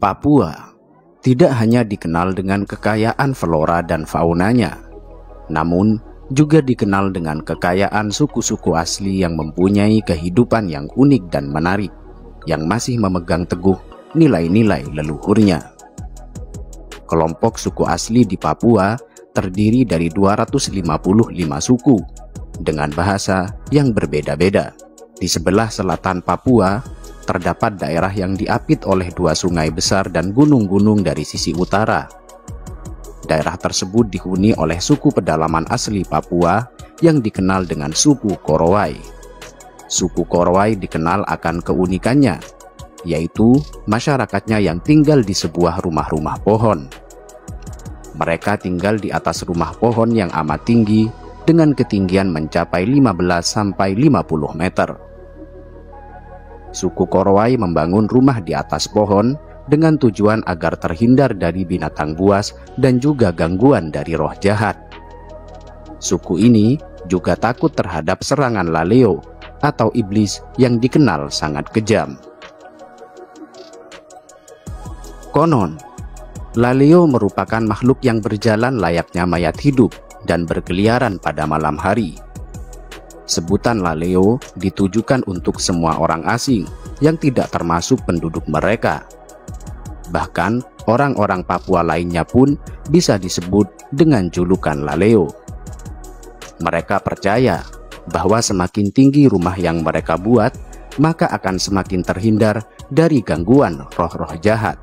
Papua tidak hanya dikenal dengan kekayaan flora dan faunanya, namun juga dikenal dengan kekayaan suku-suku asli yang mempunyai kehidupan yang unik dan menarik, yang masih memegang teguh nilai-nilai leluhurnya. Kelompok suku asli di Papua terdiri dari 255 suku dengan bahasa yang berbeda-beda. Di sebelah selatan Papua terdapat daerah yang diapit oleh dua sungai besar dan gunung-gunung dari sisi utara. Daerah tersebut dihuni oleh suku pedalaman asli Papua yang dikenal dengan suku Korowai. Suku Korowai dikenal akan keunikannya, yaitu masyarakatnya yang tinggal di sebuah rumah-rumah pohon. Mereka tinggal di atas rumah pohon yang amat tinggi dengan ketinggian mencapai 15-50 meter. Suku Korowai membangun rumah di atas pohon dengan tujuan agar terhindar dari binatang buas dan juga gangguan dari roh jahat. Suku ini juga takut terhadap serangan laleo atau iblis yang dikenal sangat kejam. Konon, laleo merupakan makhluk yang berjalan layaknya mayat hidup dan berkeliaran pada malam hari. Sebutan laleo ditujukan untuk semua orang asing yang tidak termasuk penduduk mereka. Bahkan orang-orang Papua lainnya pun bisa disebut dengan julukan laleo. Mereka percaya bahwa semakin tinggi rumah yang mereka buat, maka akan semakin terhindar dari gangguan roh-roh jahat.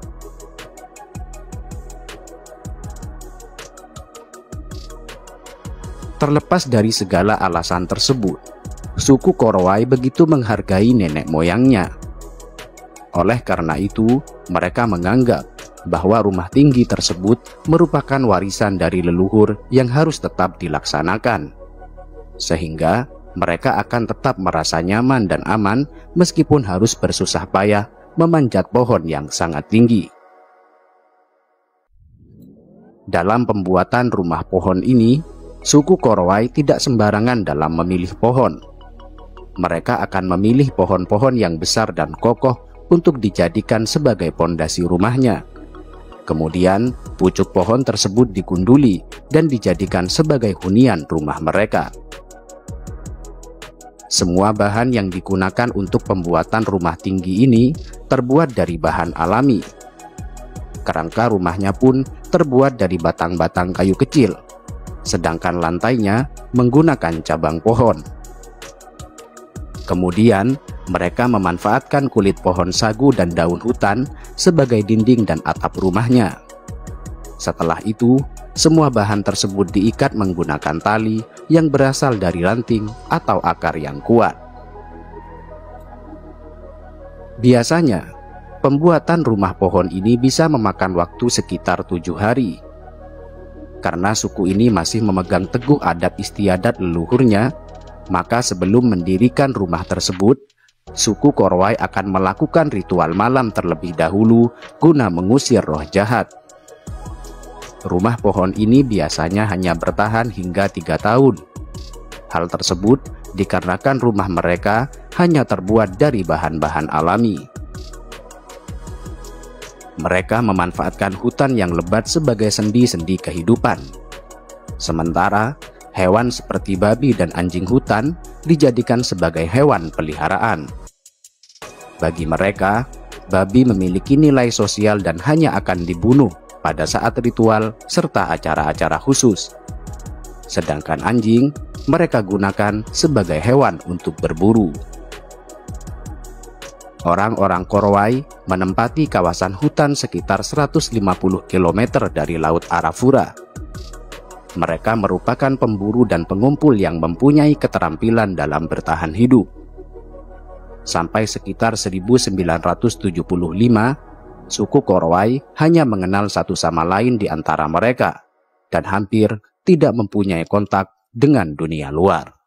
Terlepas dari segala alasan tersebut, suku Korowai begitu menghargai nenek moyangnya. Oleh karena itu, mereka menganggap bahwa rumah tinggi tersebut merupakan warisan dari leluhur yang harus tetap dilaksanakan. Sehingga mereka akan tetap merasa nyaman dan aman meskipun harus bersusah payah memanjat pohon yang sangat tinggi. Dalam pembuatan rumah pohon ini, suku Korowai tidak sembarangan dalam memilih pohon. Mereka akan memilih pohon-pohon yang besar dan kokoh untuk dijadikan sebagai pondasi rumahnya. Kemudian, pucuk pohon tersebut digunduli dan dijadikan sebagai hunian rumah mereka. Semua bahan yang digunakan untuk pembuatan rumah tinggi ini terbuat dari bahan alami. Kerangka rumahnya pun terbuat dari batang-batang kayu kecil, sedangkan lantainya menggunakan cabang pohon. Kemudian, mereka memanfaatkan kulit pohon sagu dan daun hutan sebagai dinding dan atap rumahnya. Setelah itu, semua bahan tersebut diikat menggunakan tali yang berasal dari ranting atau akar yang kuat. Biasanya, pembuatan rumah pohon ini bisa memakan waktu sekitar 7 hari. Karena suku ini masih memegang teguh adat istiadat leluhurnya, maka sebelum mendirikan rumah tersebut, suku Korowai akan melakukan ritual malam terlebih dahulu guna mengusir roh jahat. Rumah pohon ini biasanya hanya bertahan hingga 3 tahun. Hal tersebut dikarenakan rumah mereka hanya terbuat dari bahan-bahan alami. Mereka memanfaatkan hutan yang lebat sebagai sendi-sendi kehidupan. Sementara, hewan seperti babi dan anjing hutan dijadikan sebagai hewan peliharaan. Bagi mereka, babi memiliki nilai sosial dan hanya akan dibunuh pada saat ritual serta acara-acara khusus. Sedangkan anjing, mereka gunakan sebagai hewan untuk berburu. Orang-orang Korowai menempati kawasan hutan sekitar 150 km dari Laut Arafura. Mereka merupakan pemburu dan pengumpul yang mempunyai keterampilan dalam bertahan hidup. Sampai sekitar 1975, suku Korowai hanya mengenal satu sama lain di antara mereka dan hampir tidak mempunyai kontak dengan dunia luar.